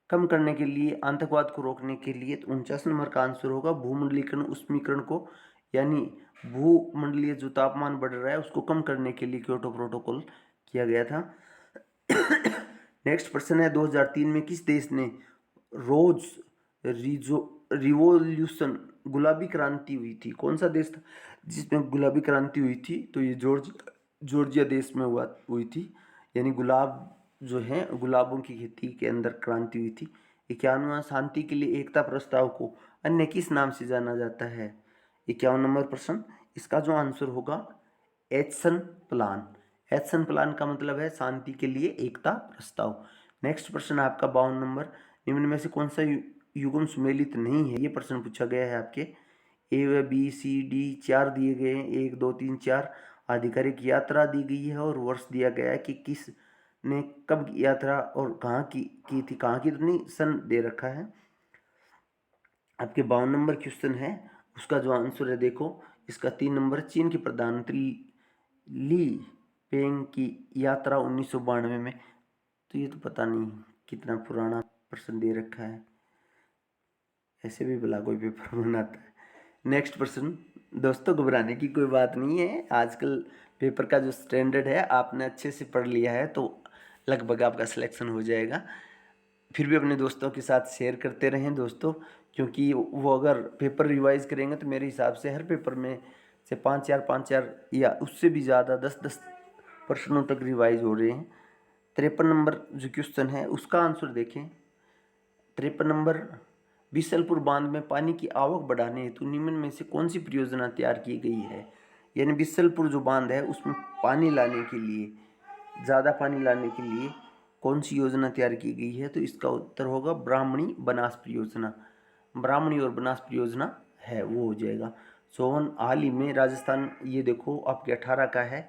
कम करने के लिए, आतंकवाद को रोकने के लिए। तो 49 नंबर का आंसर होगा भूमंडलीकरण उष्मीकरण को, यानी भूमंडलीय जो तापमान बढ़ रहा है उसको कम करने के लिए क्योटो प्रोटोकॉल किया गया था। नेक्स्ट प्रश्न है, 2003 में किस देश ने रोज रिवॉल्यूशन गुलाबी क्रांति हुई थी? कौन सा देश था जिसमें गुलाबी क्रांति हुई थी? तो ये जॉर्जिया देश में हुई थी, यानी गुलाब जो है, गुलाबों की खेती के अंदर क्रांति हुई थी। 51वां, शांति के लिए एकता प्रस्ताव को अन्य किस नाम से जाना जाता है? 51 नंबर प्रश्न, इसका जो आंसर होगा एक्शन प्लान। एक्शन प्लान का मतलब है शांति के लिए एकता प्रस्ताव। नेक्स्ट प्रश्न आपका 52 नंबर, निम्न में से कौन सा युग्म सुमेलित नहीं है? ये प्रश्न पूछा गया है आपके। ए व बी सी डी 4 दिए गए हैं, 1 2 3 4। आधिकारिक यात्रा दी गई है और वर्ष दिया गया है कि किस ने कब यात्रा और कहाँ की थी, कहाँ की तो नहीं, सन दे रखा है। आपके 52 नंबर क्वेश्चन है, उसका जो आंसर है देखो, इसका 3 नंबर, चीन के प्रधानमंत्री ली पेंग की यात्रा 1992 में। तो ये तो पता नहीं कितना पुराना प्रश्न दे रखा है, ऐसे भी भला कोई पेपर बनाता है। नेक्स्ट प्रश्न, दोस्तों घबराने की कोई बात नहीं है, आजकल पेपर का जो स्टैंडर्ड है आपने अच्छे से पढ़ लिया है तो लगभग आपका सिलेक्शन हो जाएगा। फिर भी अपने दोस्तों के साथ शेयर करते रहें दोस्तों, क्योंकि वो अगर पेपर रिवाइज़ करेंगे तो मेरे हिसाब से हर पेपर में से 5-4 या उससे भी ज़्यादा 10-10 प्रश्नों तक रिवाइज हो रहे हैं। 53 नंबर जो क्वेश्चन है उसका आंसर देखें। 53 नंबर, बीसलपुर बांध में पानी की आवक बढ़ाने हेतु निम्न में से कौन सी परियोजना तैयार की गई है। यानी बीसलपुर जो बांध है उसमें पानी लाने के लिए, ज़्यादा पानी लाने के लिए कौन सी योजना तैयार की गई है, तो इसका उत्तर होगा ब्राह्मणी बनास परियोजना। ब्राह्मणी और बनास परियोजना है वो हो जाएगा। 54 हाल ही में राजस्थान, ये देखो आपके 18 का है,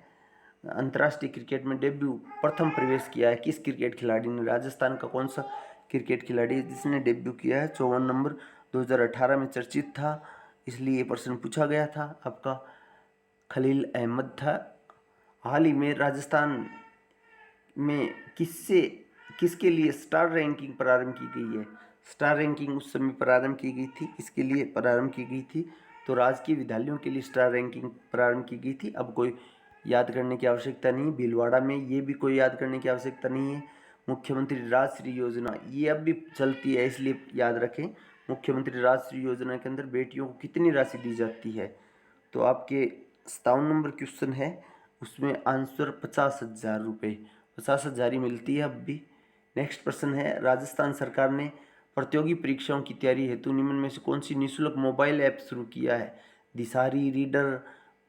अंतर्राष्ट्रीय क्रिकेट में डेब्यू प्रथम प्रवेश किया है। किस क्रिकेट खिलाड़ी ने, राजस्थान का कौन सा क्रिकेट खिलाड़ी जिसने डेब्यू किया है। 54 नंबर 2018 में चर्चित था, इसलिए ये प्रश्न पूछा गया था। आपका खलील अहमद था। हाल ही में राजस्थान में किसके लिए स्टार रैंकिंग प्रारंभ की गई है। स्टार रैंकिंग उस समय प्रारंभ की गई थी, किसके लिए प्रारंभ की गई थी, तो राजकीय विद्यालयों के लिए स्टार रैंकिंग प्रारंभ की गई थी। अब कोई याद करने की आवश्यकता नहीं। भीलवाड़ा में ये भी कोई याद करने की आवश्यकता नहीं है। मुख्यमंत्री राजश्री योजना ये अब भी चलती है, इसलिए याद रखें। मुख्यमंत्री राजश्री योजना के अंदर बेटियों को कितनी राशि दी जाती है, तो आपके 57 नंबर क्वेश्चन है, उसमें आंसर 50,000 रुपये, 50,000 ही मिलती है अब भी। नेक्स्ट प्रश्न है, राजस्थान सरकार ने प्रतियोगी परीक्षाओं की तैयारी हेतु निम्न में से कौन सी निःशुल्क मोबाइल ऐप शुरू किया है। दिसारी, रीडर,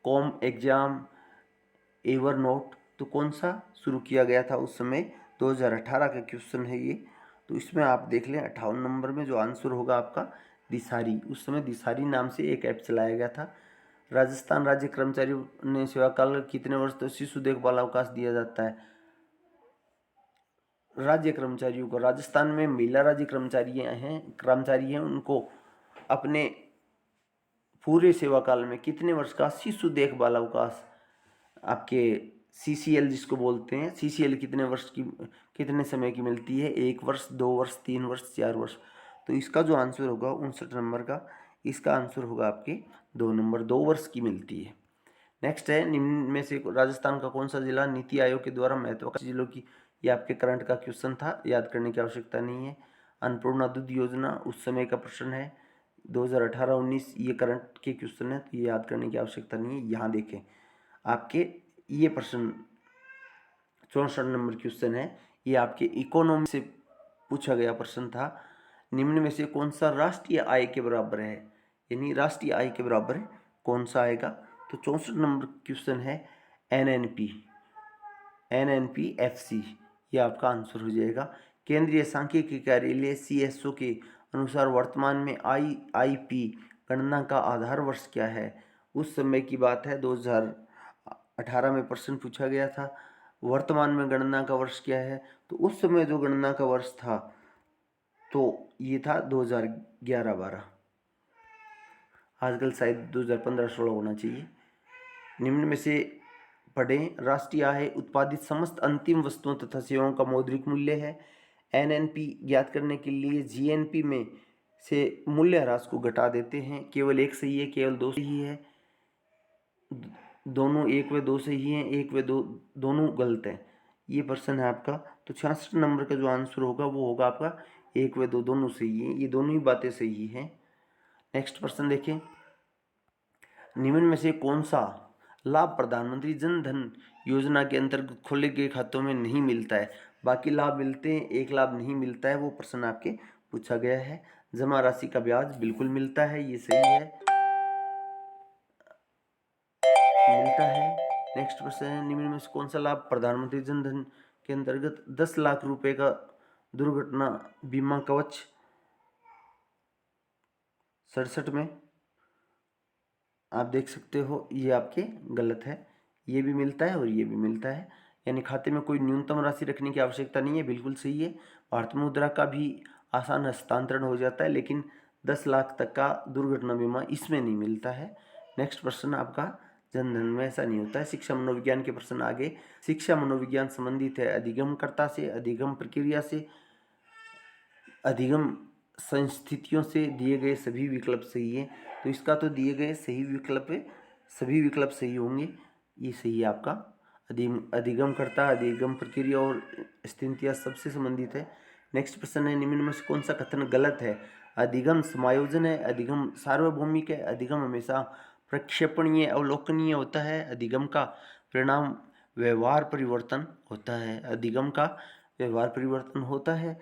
कॉम एग्जाम, एवरनोट, तो कौन सा शुरू किया गया था उस समय। 2018 का क्वेश्चन है ये, तो इसमें आप देख लें 58 नंबर में जो आंसर होगा आपका दिसारी। उस समय दिसारी नाम से एक ऐप चलाया गया था। राजस्थान राज्य कर्मचारी ने सेवाकाल कितने वर्ष तक शिशु देखभाल अवकाश दिया जाता है। राज्य कर्मचारियों को, राजस्थान में महिला राज्य कर्मचारी हैं उनको अपने पूरे सेवाकाल में कितने वर्ष का शिशु देखभाल अवकाश, आपके CCL जिसको बोलते हैं, CCL कितने वर्ष की, कितने समय की मिलती है। 1 वर्ष, 2 वर्ष, 3 वर्ष, 4 वर्ष। तो इसका जो आंसर होगा 59 नंबर का, इसका आंसर होगा आपके 2 नंबर, 2 वर्ष की मिलती है। नेक्स्ट है, निम्न में से राजस्थान का कौन सा जिला नीति आयोग के द्वारा महत्वाकांक्षी जिलों की, ये आपके करंट का क्वेश्चन था, याद करने की आवश्यकता नहीं है। अन्नपूर्णा दूध योजना उस समय का प्रश्न है, 2018-19, ये करंट के क्वेश्चन है, तो ये याद करने की आवश्यकता नहीं है। यहाँ देखें आपके ये प्रश्न 64 नंबर क्वेश्चन है, ये आपके इकोनॉमी से पूछा गया प्रश्न था। निम्न में से कौन सा राष्ट्रीय आय के बराबर है, यानी राष्ट्रीय आय के बराबर कौन सा आएगा, तो 64 नंबर क्वेश्चन है NNP-FC, ये आपका आंसर हो जाएगा। केंद्रीय सांख्यिकी कार्यालय CSO के अनुसार वर्तमान में IIP गणना का आधार वर्ष क्या है। उस समय की बात है, 2018 में प्रश्न पूछा गया था, वर्तमान में गणना का वर्ष क्या है, तो उस समय जो गणना का वर्ष था तो ये था 2011-12, आजकल शायद 2015-16 होना चाहिए। निम्न में से पढ़ें, राष्ट्रीय आय उत्पादित समस्त अंतिम वस्तुओं तथा सेवाओं का मौद्रिक मूल्य है। NNP ज्ञात करने के लिए GNP में से मूल्य ह्रास को घटा देते हैं। केवल एक सही है, केवल 2 सही है, दोनों 1 व 2 सही हैं, 1 व 2 दोनों गलत हैं। ये प्रश्न है आपका, तो 66 नंबर का जो आंसर होगा वो होगा आपका 1 व 2 दोनों सही हैं, ये दोनों ही बातें सही हैं। नेक्स्ट प्रश्न देखें, निम्न में से कौन सा लाभ प्रधानमंत्री जन धन योजना के अंतर्गत खोले गए खातों में नहीं मिलता है। बाकी लाभ मिलते हैं, एक लाभ नहीं मिलता है, वो प्रश्न आपके पूछा गया है। जमा राशि का ब्याज बिल्कुल मिलता है, ये सही है, मिलता है। नेक्स्ट प्रश्न है, निम्न में से कौन सा लाभ प्रधानमंत्री जन धन के अंतर्गत 10 लाख रुपए का दुर्घटना बीमा कवच 67 में आप देख सकते हो, ये आपके गलत है, ये भी मिलता है और ये भी मिलता है, यानी खाते में कोई न्यूनतम राशि रखने की आवश्यकता नहीं है, बिल्कुल सही है। भारतीय मुद्रा का भी आसान हस्तांतरण हो जाता है, लेकिन 10 लाख तक का दुर्घटना बीमा इसमें नहीं मिलता है। नेक्स्ट प्रश्न आपका, जन धन में ऐसा नहीं होता है। शिक्षा मनोविज्ञान के प्रश्न आगे। शिक्षा मनोविज्ञान संबंधित है अधिगमकर्ता से, अधिगम प्रक्रिया से, अधिगम संस्थितियों से, दिए गए सभी विकल्प सही है, तो इसका तो दिए गए सही विकल्प, सभी विकल्प सही होंगे। ये सही है आपका। अधिगमकर्ता, अधिगम प्रक्रिया और स्थितियाँ सबसे संबंधित है। नेक्स्ट प्रश्न है, निम्न में से कौन सा कथन गलत है? अधिगम समायोजन है, अधिगम सार्वभौमिक है, अधिगम हमेशा प्रक्षेपणीय अवलोकनीय होता है, अधिगम का परिणाम व्यवहार परिवर्तन होता है, अधिगम का व्यवहार परिवर्तन होता है।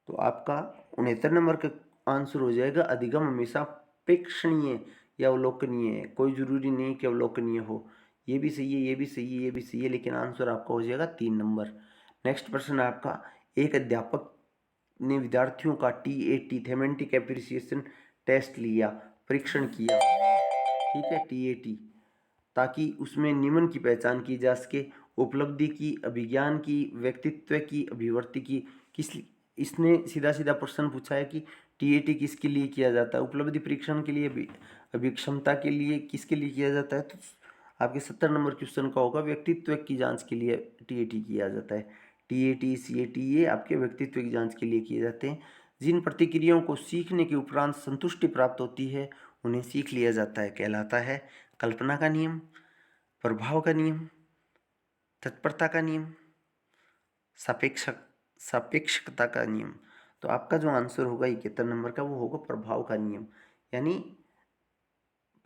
तो आपका 69 नंबर का आंसर हो जाएगा, अधिगम हमेशा प्रेक्षणीय या अवलोकनीय है, कोई जरूरी नहीं कि अवलोकनीय हो। ये भी सही है, ये भी सही है, ये भी सही है, लेकिन आंसर आपका हो जाएगा 3 नंबर। नेक्स्ट प्रश्न है आपका, एक अध्यापक ने विद्यार्थियों का TAT थेमेटिक एप्रिसिएशन टेस्ट लिया, परीक्षण किया, ठीक है, TAT, ताकि उसमें निम्न की पहचान की जा सके, उपलब्धि की, अभिज्ञान की, व्यक्तित्व की, अभिव्यक्ति की। किस इसने सीधा सीधा प्रश्न पूछा है कि TAT किसके लिए किया जाता है? उपलब्धि परीक्षण के लिए, अभिक्षमता के लिए, किसके लिए किया जाता है? तो आपके 70 नंबर क्वेश्चन का होगा, व्यक्तित्व की जांच के लिए TAT किया जाता है। TAT CAT ये आपके व्यक्तित्व की जांच के लिए किए जाते हैं। जिन प्रतिक्रियाओं को सीखने के उपरांत संतुष्टि प्राप्त होती है उन्हें सीख लिया जाता है, कहलाता है कल्पना का नियम, प्रभाव का नियम, तत्परता का नियम, सापेक्षकता का नियम। तो आपका जो आंसर होगा 71 नंबर का वो होगा प्रभाव का नियम, यानी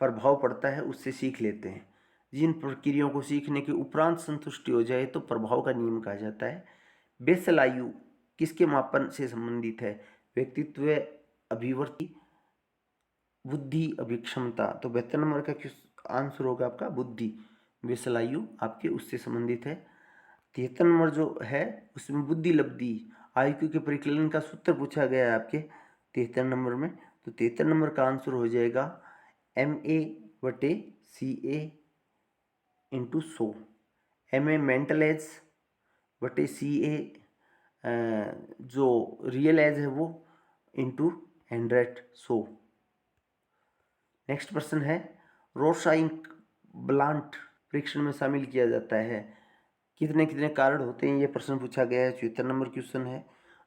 प्रभाव पड़ता है उससे सीख लेते हैं। जिन प्रक्रियाओं को सीखने के उपरांत संतुष्टि हो जाए तो प्रभाव का नियम कहा जाता है। बेसल आयु किसके मापन से संबंधित है? व्यक्तित्व, अभिवृत्ति, बुद्धि, अभिक्षमता। तो 72 नंबर का किस आंसर होगा आपका बुद्धि। बेसल आयु आपके उससे संबंधित है। 73 नंबर जो है उसमें बुद्धि लब्धि IQ के परिकलन का सूत्र पूछा गया है आपके 73 नंबर में। तो 73 नंबर का आंसर हो जाएगा MA/CA into 100। MA mental as बटे CA जो रियल एज है वो इंटू 100। नेक्स्ट प्रश्न है, रोसाइंक ब्लांट परीक्षण में शामिल किया जाता है, कितने कितने कार्ड होते हैं? ये प्रश्न पूछा गया है, 74 नंबर क्वेश्चन है।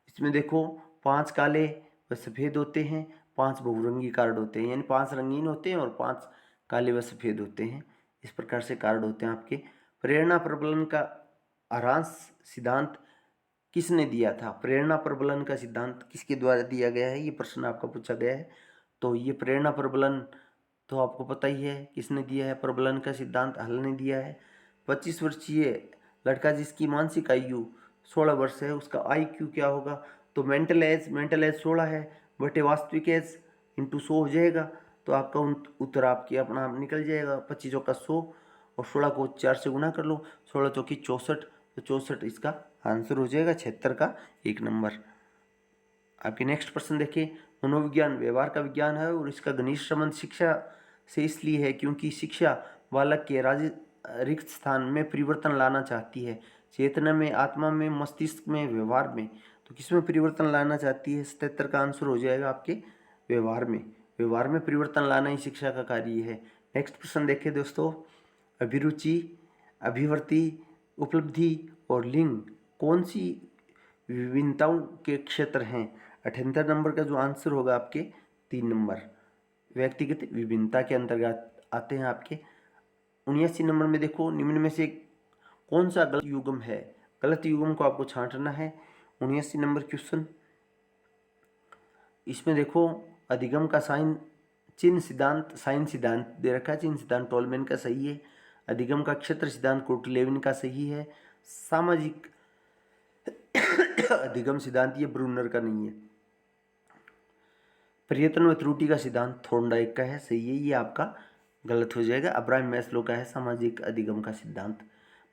इसमें देखो 5 काले व सफ़ेद होते हैं, 5 बहुरंगी कार्ड होते हैं, यानी 5 रंगीन होते हैं और 5 काले व सफ़ेद होते हैं। इस प्रकार से कार्ड होते हैं आपके। प्रेरणा प्रबलन का सारांश सिद्धांत किसने दिया था? प्रेरणा प्रबलन का सिद्धांत किसके द्वारा दिया गया है? ये प्रश्न आपका पूछा गया है। तो ये प्रेरणा प्रबलन तो आपको पता ही है किसने दिया है। प्रबलन का सिद्धांत हल ने दिया है। 25 वर्षीय लड़का जिसकी मानसिक आयु 16 वर्ष है उसका IQ क्या होगा? तो मेंटल एज 16 है बटे वास्तविक एज इंटू 100 हो जाएगा। तो आपका उत्तर आपकी अपना आप निकल जाएगा। 25 चौका 100 और 16 को 4 से गुना कर लो, 16 चौकी 64, तो 64 इसका आंसर हो जाएगा। 76 का 1 नंबर। आपके नेक्स्ट प्रश्न देखिए, मनोविज्ञान व्यवहार का विज्ञान है और इसका घनिष्ठ संबंध शिक्षा से इसलिए है क्योंकि शिक्षा बालक के रिक्त स्थान में परिवर्तन लाना चाहती है। चेतना में, आत्मा में, मस्तिष्क में, व्यवहार में। तो किसमें परिवर्तन लाना चाहती है? 77 का आंसर हो जाएगा आपके व्यवहार में। व्यवहार में परिवर्तन लाना ही शिक्षा का कार्य है। नेक्स्ट प्रश्न देखिए दोस्तों, अभिरुचि, अभिवृत्ति, उपलब्धि और लिंग कौन सी विभिन्नताओं के क्षेत्र हैं? 78 नंबर का जो आंसर होगा आपके 3 नंबर व्यक्तिगत विभिन्नता के अंतर्गत आते हैं आपके। 79 नंबर में देखो, निम्न में से कौन सा गलत युग्म है? गलत युग्म को आपको छांटना है। 79 नंबर क्वेश्चन, इसमें देखो अधिगम का चिन्ह सिद्धांत दे रखा है। चिन्ह सिद्धांत टोलमैन का सही है। अधिगम का क्षेत्र सिद्धांत कोटलेविन का सही है। सामाजिक अधिगम सिद्धांत ये ब्रूनर का नहीं है। प्रयत्न व त्रुटि का सिद्धांत थॉर्नडाइक का है, सही है, ये आपका गलत हो जाएगा। अब्राहम मैस्लो का है सामाजिक अधिगम का सिद्धांत।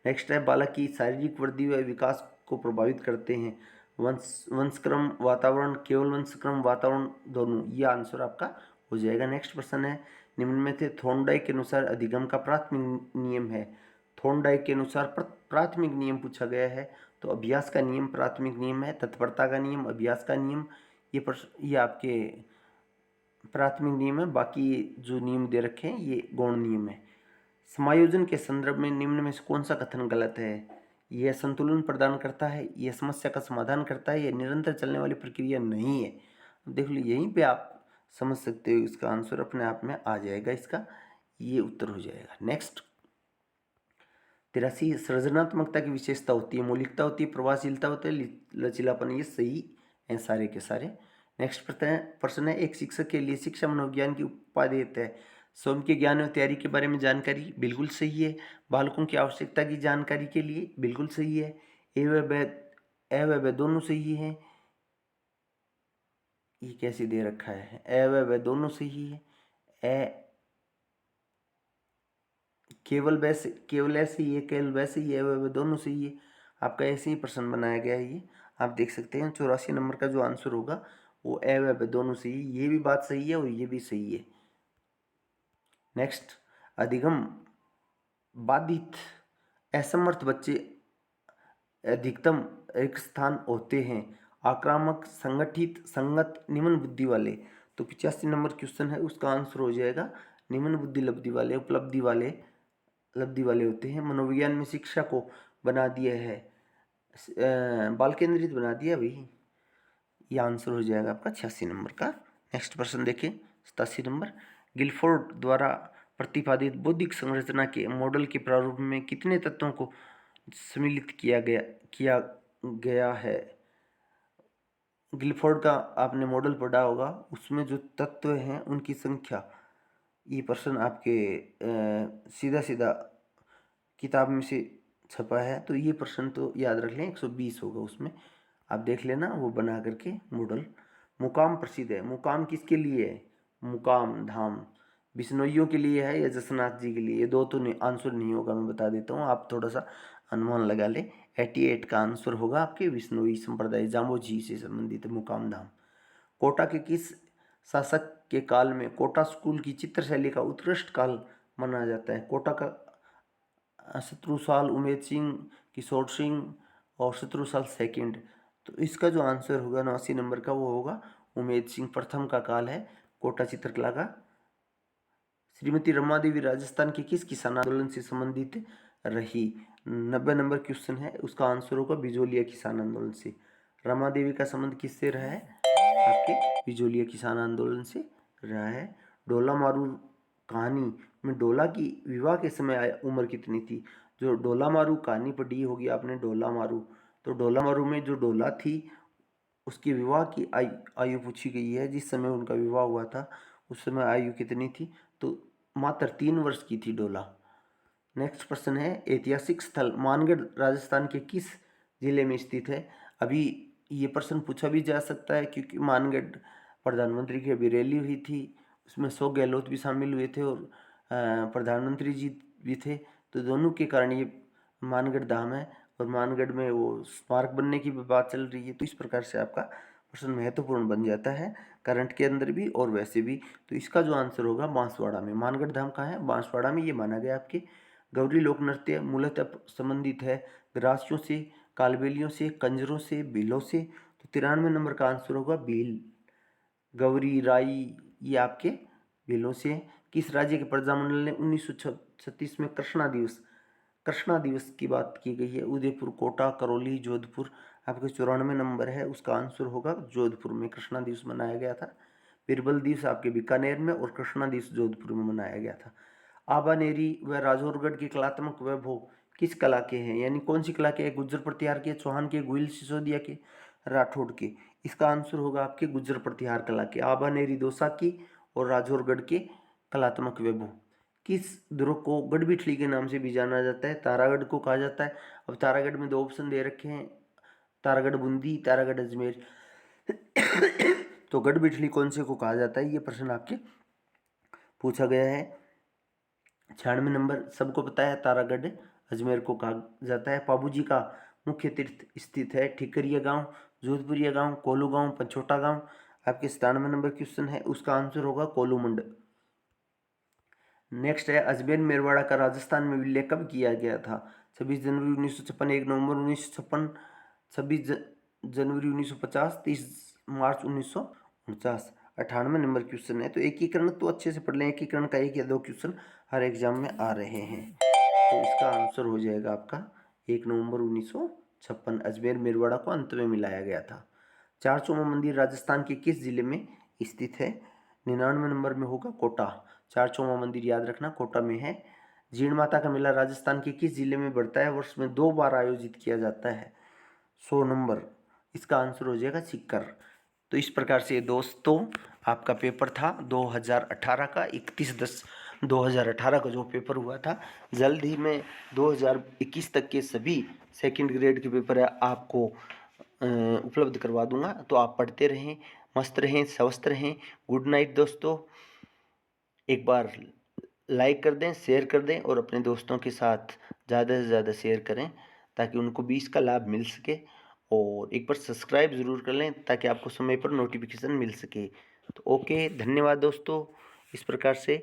नेक्स्ट है, बालक की शारीरिक वृद्धि व विकास को प्रभावित करते हैं वंशक्रम, वातावरण, केवल वंशक्रम, वातावरण दोनों। ये आंसर आपका हो जाएगा। नेक्स्ट प्रश्न है, निम्न में से थॉर्नडाइक के अनुसार अधिगम का प्राथमिक नियम है। थॉर्नडाइक के अनुसार प्राथमिक नियम पूछा गया है, तो अभ्यास का नियम प्राथमिक नियम है। तत्परता का नियम, अभ्यास का नियम, ये आपके प्राथमिक नियम है। बाकी जो नियम दे रखे हैं ये गौण नियम है। समायोजन के संदर्भ में निम्न में से कौन सा कथन गलत है? यह संतुलन प्रदान करता है, यह समस्या का समाधान करता है, यह निरंतर चलने वाली प्रक्रिया नहीं है। देख लो, यहीं पे आप समझ सकते हो, इसका आंसर अपने आप में आ जाएगा, इसका ये उत्तर हो जाएगा। नेक्स्ट 83 सृजनात्मकता की विशेषता होती है, मौलिकता होती है, प्रभावशीलता होता है, लचीलापन। ये सही हैं सारे के सारे। नेक्स्ट प्रश्न है, एक शिक्षक के लिए शिक्षा मनोविज्ञान की उपाधि देता है। स्वयं के ज्ञान और तैयारी के बारे में जानकारी, बिल्कुल सही है। बालकों की आवश्यकता की जानकारी के लिए, बिल्कुल सही है। ए व ब दोनों सही है। ये कैसे दे रखा है, ए व ब दोनों सही है। ए केवल ऐसे ही है, केवल वैसे ही है, वह दोनों सही है। आपका ऐसे ही प्रश्न बनाया गया है। ये आप देख सकते हैं 84 नंबर का जो आंसर होगा वो ए व दोनों सही। ये भी बात सही है और ये भी सही है। नेक्स्ट, अधिगम बाधित असमर्थ बच्चे अधिकतम एक स्थान होते हैं। आक्रामक, संगठित, संगत, निम्न बुद्धि वाले। तो 85 नंबर क्वेश्चन है, उसका आंसर हो जाएगा निम्न बुद्धि लब्धि वाले, उपलब्धि वाले, लब्धि वाले होते हैं। मनोविज्ञान में शिक्षा को बना दिया है, बाल केंद्रित बना दिया भाई। ये आंसर हो जाएगा आपका 86 नंबर का। नेक्स्ट प्रश्न देखिए 87 नंबर, गिलफोर्ड द्वारा प्रतिपादित बौद्धिक संरचना के मॉडल के प्रारूप में कितने तत्वों को सम्मिलित किया गया है। गिलफोर्ड का आपने मॉडल पढ़ा होगा, उसमें जो तत्व हैं उनकी संख्या। ये प्रश्न आपके सीधा सीधा किताब में से छपा है, तो ये प्रश्न तो याद रख लें, 120 होगा उसमें। आप देख लेना वो बना करके मॉडल। मुकाम प्रसिद्ध है, मुकाम किसके लिए है, मुकाम धाम बिश्नोइयों के लिए है या जसनाथ जी के लिए। ये दो तो नहीं, आंसर नहीं होगा, मैं बता देता हूँ, आप थोड़ा सा अनुमान लगा ले। 88 का आंसर होगा आपके बिश्नोई संप्रदाय जाम्बो जी से संबंधित मुकाम धाम। कोटा के किस शासक के काल में कोटा स्कूल की चित्रशैली का उत्कृष्ट काल माना जाता है। कोटा का शत्रुसाल, उमेद सिंह, किशोर सिंह और शत्रुसाल सेकंड। तो इसका जो आंसर होगा 89 नंबर का वो होगा उमेद सिंह प्रथम का काल है कोटा चित्रकला का। श्रीमती रमा देवी राजस्थान के किस किसान आंदोलन से संबंधित रही। 90 नंबर क्वेश्चन है, उसका आंसर होगा बिजोलिया किसान आंदोलन से। रमा देवी का संबंध किससे रहा है, आपके बिजोलिया किसान आंदोलन से रहा है। डोला मारू कहानी में डोला की विवाह के समय उम्र कितनी थी। जो डोला मारू कहानी पढ़ी होगी आपने, डोला मारू, तो डोला मारू में जो डोला थी उसकी विवाह की आयु पूछी गई है। जिस समय उनका विवाह हुआ था उस समय आयु कितनी थी, तो मात्र 3 वर्ष की थी डोला। नेक्स्ट प्रश्न है, ऐतिहासिक स्थल मानगढ़ राजस्थान के किस जिले में स्थित है। अभी ये प्रश्न पूछा भी जा सकता है क्योंकि मानगढ़ प्रधानमंत्री की अभी रैली हुई थी, उसमें 100 गहलोत भी शामिल हुए थे और प्रधानमंत्री जी भी थे, तो दोनों के कारण ये मानगढ़ धाम है और मानगढ़ में वो स्मारक बनने की भी बात चल रही है। तो इस प्रकार से आपका प्रश्न महत्वपूर्ण बन जाता है करंट के अंदर भी और वैसे भी। तो इसका जो आंसर होगा बांसवाड़ा में। मानगढ़ धाम कहाँ है, बांसवाड़ा में। ये माना गया आपके। गौरी लोक नृत्य मूलतः संबंधित है ग्रासियों से, कालबेलियों से, कंजरों से, भीलों से। तो 93 नंबर का आंसर होगा भील, गौरी, राई, ये आपके भीलों से। किस राज्य के प्रजामंडल ने 1936 में कृष्णा दिवस की बात की गई है। उदयपुर, कोटा, करौली, जोधपुर। आपके 94 नंबर है, उसका आंसर होगा जोधपुर में कृष्णा दिवस मनाया गया था। बिरबल दिवस आपके बीकानेर में और कृष्णा दिवस जोधपुर में मनाया गया था। आबानेरी व राजौरगढ़ के कलात्मक वैभव किस कला के हैं, यानी कौन सी कला के हैं। गुज्जर प्रतिहार के, चौहान के, गुहिल सिसोदिया के, राठौड़ के। इसका आंसर होगा आपके गुज्जर प्रतिहार कला के। आबानेरी दौसा की और राजौरगढ़ के कलात्मक वैभव। किस दुर्ग को गढ़बिठली के नाम से भी जाना जाता है। तारागढ़ को कहा जाता है। अब तारागढ़ में 2 ऑप्शन दे रखे हैं, तारागढ़ बूंदी, तारागढ़ अजमेर। तो गढ़बिठली कौन से को कहा जाता है, ये प्रश्न आपके पूछा गया है। 96 नंबर सबको पता है, तारागढ़ अजमेर को कहा जाता है। पाबूजी का मुख्य तीर्थ स्थित है ठिकरिया गांव, जोधपुरिया गांव, कोलू गांव, पंचोटा गांव। आपके 97 नंबर क्वेश्चन है, उसका आंसर होगा कोलूमंड। नेक्स्ट है, अजमेर मेरवाड़ा का राजस्थान में विलय कब किया गया था। 26 जनवरी 1956, 1 नवंबर 1956, 26 जनवरी 1950, 30 मार्च 1949। 98 नंबर क्वेश्चन है। तो एकीकरण तो अच्छे से पढ़ लें, एकीकरण का 1 या 2 क्वेश्चन हर एग्जाम में आ रहे हैं। तो इसका आंसर हो जाएगा आपका 1 नवंबर 1956, अजमेर मेरवाड़ा को अंत में मिलाया गया था। चारचौमा मंदिर राजस्थान के किस जिले में स्थित है। 99 नंबर में होगा कोटा। चारचौमा मंदिर याद रखना कोटा में है। जीण माता का मेला राजस्थान के किस जिले में पड़ता है? वर्ष में 2 बार आयोजित किया जाता है। 100 नंबर, इसका आंसर हो जाएगा सीकर। तो इस प्रकार से दोस्तों आपका पेपर था 2018 का, 31/10/2018 का जो पेपर हुआ था। जल्द ही मैं 2021 तक के सभी सेकंड ग्रेड के पेपर आपको उपलब्ध करवा दूंगा। तो आप पढ़ते रहें, मस्त रहें, स्वस्थ रहें। गुड नाइट दोस्तों। एक बार लाइक कर दें, शेयर कर दें और अपने दोस्तों के साथ ज़्यादा से ज़्यादा शेयर करें ताकि उनको भी इसका लाभ मिल सके। और एक बार सब्सक्राइब ज़रूर कर लें ताकि आपको समय पर नोटिफिकेशन मिल सके। तो ओके, धन्यवाद दोस्तों। इस प्रकार से